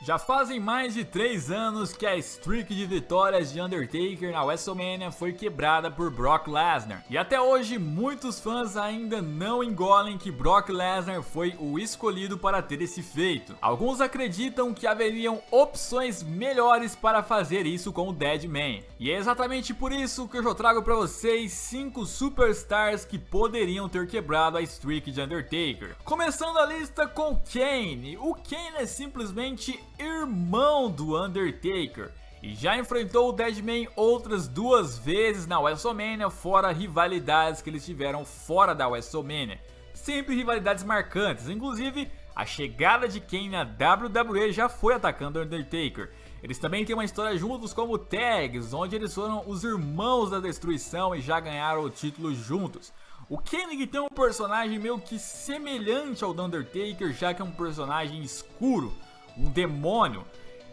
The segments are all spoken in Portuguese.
Já fazem mais de 3 anos que a streak de vitórias de Undertaker na WrestleMania foi quebrada por Brock Lesnar. E até hoje muitos fãs ainda não engolem que Brock Lesnar foi o escolhido para ter esse feito. Alguns acreditam que haveriam opções melhores para fazer isso com o Deadman. E é exatamente por isso que eu já trago para vocês 5 superstars que poderiam ter quebrado a streak de Undertaker. Começando a lista com Kane. O Kane é simplesmente irmão do Undertaker e já enfrentou o Deadman outras 2 vezes na WrestleMania, fora rivalidades que eles tiveram fora da WrestleMania. Sempre rivalidades marcantes, inclusive a chegada de Kane na WWE já foi atacando o Undertaker. Eles também têm uma história juntos como tags, onde eles foram os irmãos da destruição e já ganharam o título juntos. O Kane tem um personagem meio que semelhante ao do Undertaker, já que é um personagem escuro, um demônio,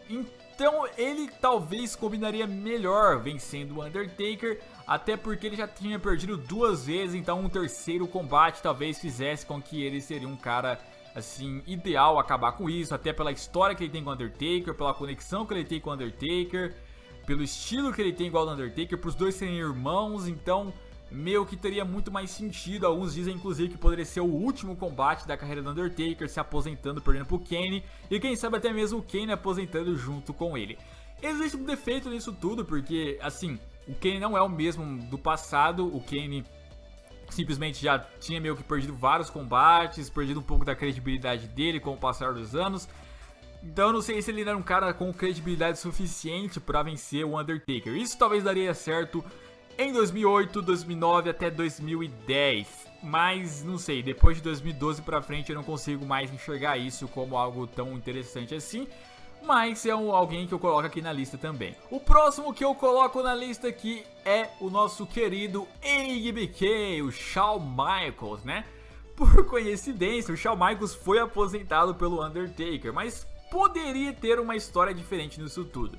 então ele talvez combinaria melhor vencendo o Undertaker, até porque ele já tinha perdido 2 vezes, então um terceiro combate talvez fizesse com que ele seria um cara assim ideal acabar com isso, até pela história que ele tem com o Undertaker, pela conexão que ele tem com o Undertaker, pelo estilo que ele tem igual ao Undertaker, por os dois serem irmãos, então meio que teria muito mais sentido. Alguns dizem inclusive que poderia ser o último combate da carreira do Undertaker, se aposentando, perdendo pro Kane, e quem sabe até mesmo o Kane aposentando junto com ele. Existe um defeito nisso tudo, porque assim, o Kane não é o mesmo do passado. O Kane simplesmente já tinha meio que perdido vários combates, perdido um pouco da credibilidade dele com o passar dos anos. Então eu não sei se ele era um cara com credibilidade suficiente para vencer o Undertaker. Isso talvez daria certo em 2008, 2009 até 2010, mas não sei, depois de 2012 pra frente eu não consigo mais enxergar isso como algo tão interessante assim, mas é alguém que eu coloco aqui na lista também. O próximo que eu coloco na lista aqui é o nosso querido NXT, o Shawn Michaels, né? Por coincidência, o Shawn Michaels foi aposentado pelo Undertaker, mas poderia ter uma história diferente nisso tudo.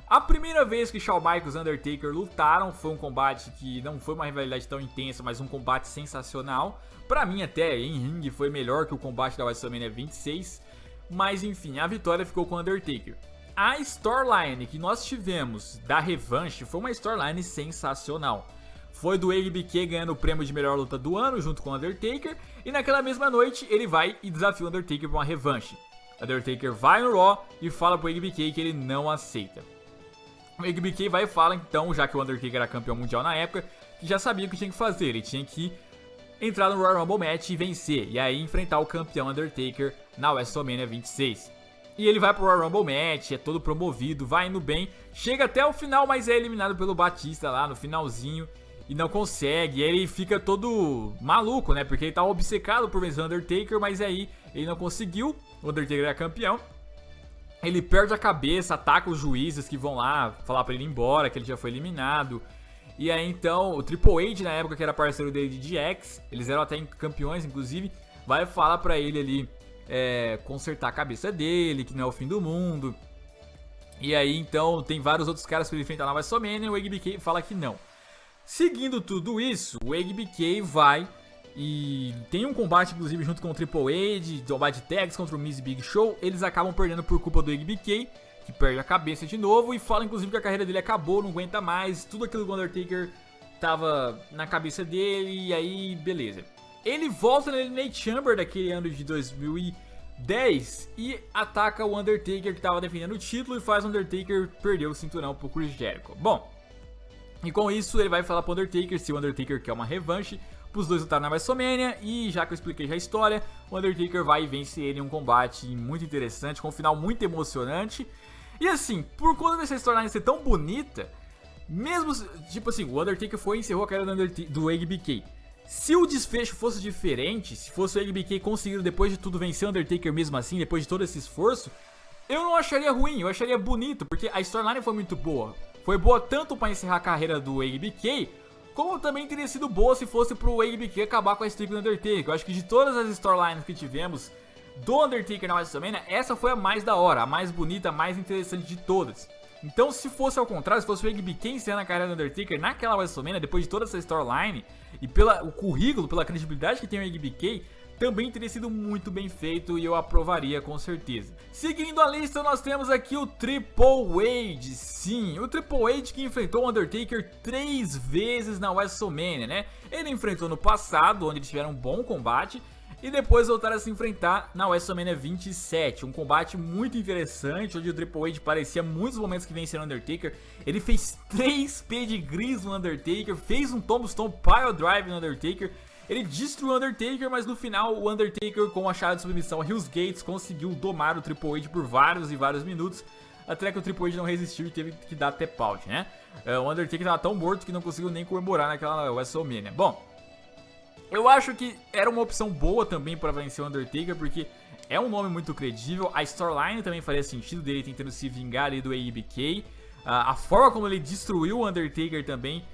A primeira vez que Shawn Michaels e Undertaker lutaram foi um combate que não foi uma rivalidade tão intensa, mas um combate sensacional. Pra mim até em ringue foi melhor que o combate da WrestleMania 26, mas enfim, a vitória ficou com o Undertaker. A storyline que nós tivemos da revanche foi uma storyline sensacional. Foi do HBK ganhando o prêmio de melhor luta do ano junto com o Undertaker, e naquela mesma noite ele vai e desafia o Undertaker para uma revanche. O Undertaker vai no Raw e fala pro HBK que ele não aceita. O HBK vai e fala então, já que o Undertaker era campeão mundial na época, que já sabia o que tinha que fazer. Ele tinha que entrar no Royal Rumble Match e vencer, e aí enfrentar o campeão Undertaker na WrestleMania 26. E ele vai pro Royal Rumble Match, é todo promovido, vai indo bem, chega até o final, mas é eliminado pelo Batista lá no finalzinho e não consegue. E aí ele fica todo maluco, né, porque ele tá obcecado por vencer o Undertaker, mas aí ele não conseguiu. O Undertaker é campeão. Ele perde a cabeça, ataca os juízes que vão lá falar pra ele ir embora, que ele já foi eliminado. E aí então o Triple H na época, que era parceiro dele de DX, eles eram até campeões inclusive, vai falar pra ele ali consertar a cabeça dele, que não é o fim do mundo. E aí então tem vários outros caras pra ele enfrentar na WrestleMania, e o HBK fala que não. Seguindo tudo isso, o HBK vai e tem um combate inclusive junto com o Triple H, combate de tags contra o Miz e Big Show. Eles acabam perdendo por culpa do HBK, que perde a cabeça de novo e fala inclusive que a carreira dele acabou, não aguenta mais, tudo aquilo que o Undertaker tava na cabeça dele. E aí beleza, ele volta no Elimination Chamber daquele ano de 2010 e ataca o Undertaker, que tava defendendo o título, e faz o Undertaker perder o cinturão pro Chris Jericho. Bom, e com isso ele vai falar pro Undertaker se o Undertaker quer uma revanche pros dois lutarem na WrestleMania. E já que eu expliquei já a história, o Undertaker vai e vence ele em um combate muito interessante, com um final muito emocionante. E assim, por conta dessa storyline ser tão bonita, mesmo, tipo assim, o Undertaker foi e encerrou a carreira do HBK. Se o desfecho fosse diferente, se fosse o HBK conseguindo depois de tudo vencer o Undertaker mesmo assim, depois de todo esse esforço, eu não acharia ruim, eu acharia bonito, porque a storyline foi muito boa. Foi boa tanto para encerrar a carreira do HBK, como também teria sido boa se fosse pro HBK acabar com a streak do Undertaker. Eu acho que de todas as storylines que tivemos do Undertaker na WrestleMania, essa foi a mais da hora, a mais bonita, a mais interessante de todas. Então se fosse ao contrário, se fosse o HBK encerrando a carreira do Undertaker naquela WrestleMania, depois de toda essa storyline, e pelo currículo, pela credibilidade que tem o HBK, também teria sido muito bem feito e eu aprovaria com certeza. Seguindo a lista, nós temos aqui o Triple H. Sim, o Triple H que enfrentou o Undertaker 3 vezes na WrestleMania, né? Ele enfrentou no passado, onde eles tiveram um bom combate, e depois voltaram a se enfrentar na WrestleMania 27, um combate muito interessante, onde o Triple H parecia muitos momentos que venceu o Undertaker. Ele fez 3 pedigrees no Undertaker, fez um Tombstone Pile Drive no Undertaker, ele destruiu o Undertaker, mas no final o Undertaker, com a chave de submissão Hell's Gates, conseguiu domar o Triple H por vários e vários minutos, até que o Triple H não resistiu e teve que dar tap out, né? O Undertaker estava tão morto que não conseguiu nem comemorar naquela WrestleMania. Bom, eu acho que era uma opção boa também para vencer o Undertaker, porque é um nome muito credível, a storyline também faria sentido dele tentando se vingar ali do ABK, a forma como ele destruiu o Undertaker também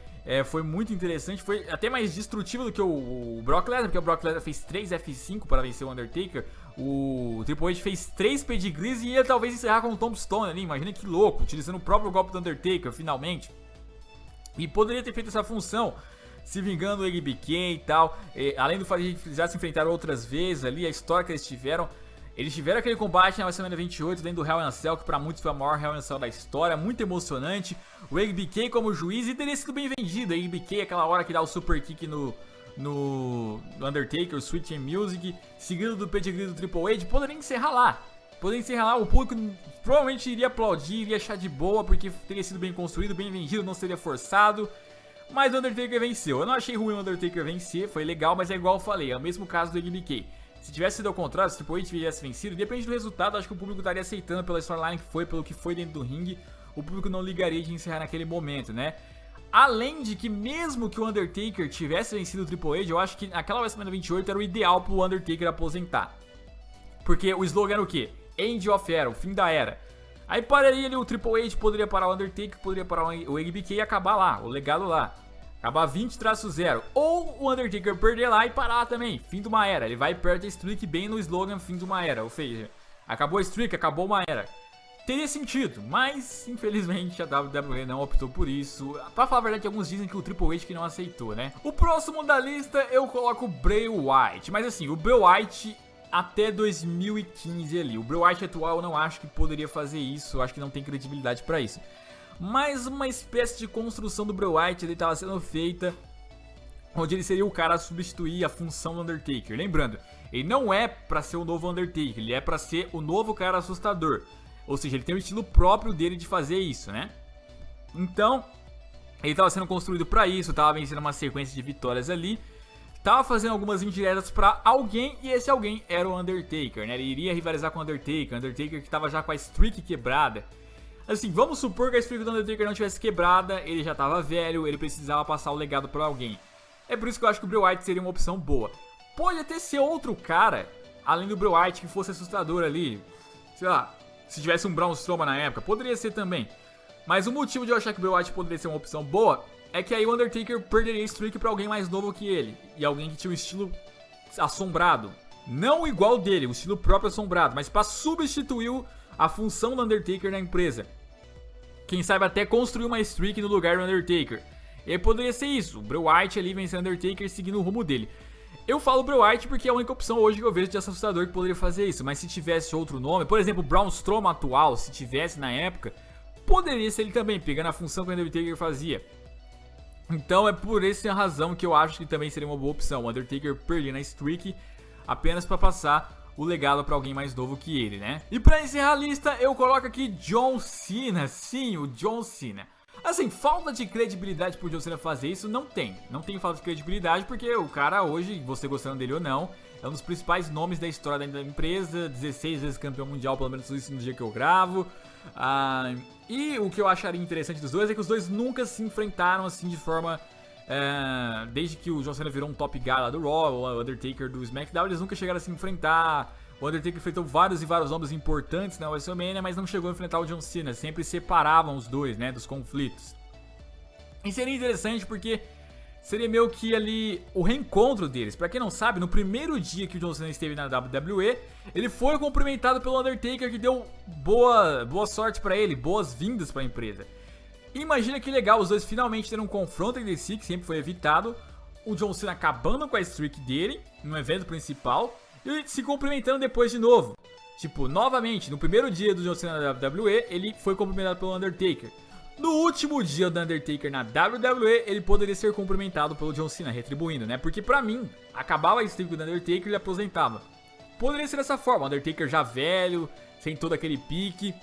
foi muito interessante, foi até mais destrutivo do que o Brock Lesnar, porque o Brock Lesnar fez 3 F5 para vencer o Undertaker, o Triple H fez 3 pedigrees e ia talvez encerrar com um Tombstone ali, imagina que louco, utilizando o próprio golpe do Undertaker finalmente, e poderia ter feito essa função, se vingando do ABK e tal, além do fato de já se enfrentaram outras vezes ali, a história que eles tiveram aquele combate na WrestleMania 28 dentro do Hell in a Cell, que pra muitos foi a maior Hell in a Cell da história, muito emocionante, o ABK como juiz e teria sido bem vendido, o ABK aquela hora que dá o super kick no Undertaker, o Sweet Chin Music, seguido do pedigree do Triple H, poderia encerrar lá, o público provavelmente iria aplaudir, iria achar de boa, porque teria sido bem construído, bem vendido, não seria forçado. Mas o Undertaker venceu. Eu não achei ruim o Undertaker vencer, foi legal, mas é igual eu falei, é o mesmo caso do ABK. Se tivesse sido ao contrário, se o Triple H tivesse vencido, depende do resultado, acho que o público estaria aceitando pela storyline que foi, pelo que foi dentro do ringue, o público não ligaria de encerrar naquele momento, né? Além de que mesmo que o Undertaker tivesse vencido o Triple H, eu acho que naquela WrestleMania 28 era o ideal pro Undertaker aposentar. Porque o slogan era o quê? End of Era, o fim da era. Aí pararia ali o Triple H, poderia parar o Undertaker, poderia parar o ABK e acabar lá, o legado lá. Acabar 20-0. Ou o Undertaker perder lá e parar também, fim de uma era. Ele vai perto da streak bem no slogan fim de uma era. Ou seja, acabou a streak, acabou uma era. Teria sentido, mas infelizmente a WWE não optou por isso. Pra falar a verdade, alguns dizem que o Triple H que não aceitou, né? O próximo da lista eu coloco o Bray Wyatt. Mas assim, o Bray Wyatt até 2015 ali. O Bray Wyatt atual eu não acho que poderia fazer isso. Eu acho que não tem credibilidade pra isso. Mas uma espécie de construção do Bray Wyatt ele estava sendo feita, onde ele seria o cara a substituir a função do Undertaker. Lembrando, ele não é pra ser o novo Undertaker, ele é pra ser o novo cara assustador. Ou seja, ele tem o estilo próprio dele de fazer isso, né? Então, ele estava sendo construído pra isso, estava vencendo uma sequência de vitórias ali, estava fazendo algumas indiretas pra alguém, e esse alguém era o Undertaker, né? Ele iria rivalizar com o Undertaker que estava já com a streak quebrada. Assim, vamos supor que a streak do Undertaker não tivesse quebrada, ele já tava velho, ele precisava passar o legado pra alguém. É por isso que eu acho que o Bray Wyatt seria uma opção boa. Pode até ser outro cara, além do Bray Wyatt, que fosse assustador ali. Sei lá, se tivesse um Braun Strowman na época, poderia ser também. Mas o motivo de eu achar que o Bray Wyatt poderia ser uma opção boa é que aí o Undertaker perderia a streak pra alguém mais novo que ele. E alguém que tinha um estilo assombrado. Não igual dele, um estilo próprio assombrado, mas pra substituir a função do Undertaker na empresa. Quem sabe até construir uma streak no lugar do Undertaker. E aí poderia ser isso, o Bray Wyatt ali vencendo o Undertaker seguindo o rumo dele. Eu falo Bray Wyatt porque é a única opção hoje que eu vejo de assustador que poderia fazer isso. Mas se tivesse outro nome, por exemplo, o Braun Strowman atual, se tivesse na época, poderia ser ele também, pegando a função que o Undertaker fazia. Então é por essa razão que eu acho que também seria uma boa opção. O Undertaker perder na streak apenas para passar o legado para alguém mais novo que ele, né? E para encerrar a lista, eu coloco aqui John Cena. Sim, o John Cena. Assim, falta de credibilidade pro John Cena fazer isso, não tem. Não tem falta de credibilidade, porque o cara hoje, você gostando dele ou não, é um dos principais nomes da história da empresa, 16 vezes campeão mundial, pelo menos isso no dia que eu gravo. E o que eu acharia interessante dos dois é que os dois nunca se enfrentaram assim de forma... desde que o John Cena virou um top guy lá do Raw, o Undertaker do SmackDown, eles nunca chegaram a se enfrentar. O Undertaker enfrentou vários e vários nomes importantes na WrestleMania, mas não chegou a enfrentar o John Cena, sempre separavam os dois, né, dos conflitos. E seria interessante porque seria meio que ali o reencontro deles. Pra quem não sabe, no primeiro dia que o John Cena esteve na WWE, ele foi cumprimentado pelo Undertaker, que deu boa sorte pra ele, boas-vindas pra empresa. Imagina que legal, os dois finalmente terem um confronto entre si, que sempre foi evitado. O John Cena acabando com a streak dele, no evento principal e se cumprimentando depois de novo. Tipo, novamente, no primeiro dia do John Cena na WWE, ele foi cumprimentado pelo Undertaker. No último dia do Undertaker na WWE, ele poderia ser cumprimentado pelo John Cena, retribuindo, né? Porque pra mim, acabava a streak do Undertaker e ele aposentava. Poderia ser dessa forma, o Undertaker já velho, sem todo aquele pique.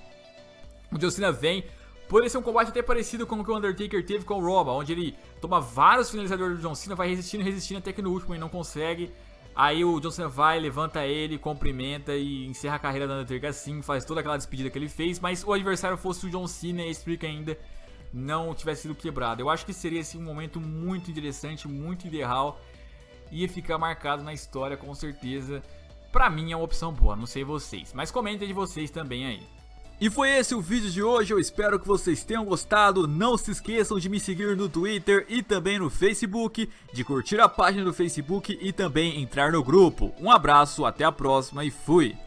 O John Cena vem. Poderia ser um combate até parecido com o que o Undertaker teve com o Roba, onde ele toma vários finalizadores do John Cena, vai resistindo até que no último ele não consegue. Aí o John Cena vai, levanta ele, cumprimenta e encerra a carreira do Undertaker assim, faz toda aquela despedida que ele fez, mas o adversário fosse o John Cena e a streak ainda não tivesse sido quebrado. Eu acho que seria assim, um momento muito interessante, muito ideal, ia ficar marcado na história com certeza. Pra mim é uma opção boa, não sei vocês, mas comentem de vocês também aí. E foi esse o vídeo de hoje, eu espero que vocês tenham gostado. Não se esqueçam de me seguir no Twitter e também no Facebook, de curtir a página do Facebook e também entrar no grupo. Um abraço, até a próxima e fui!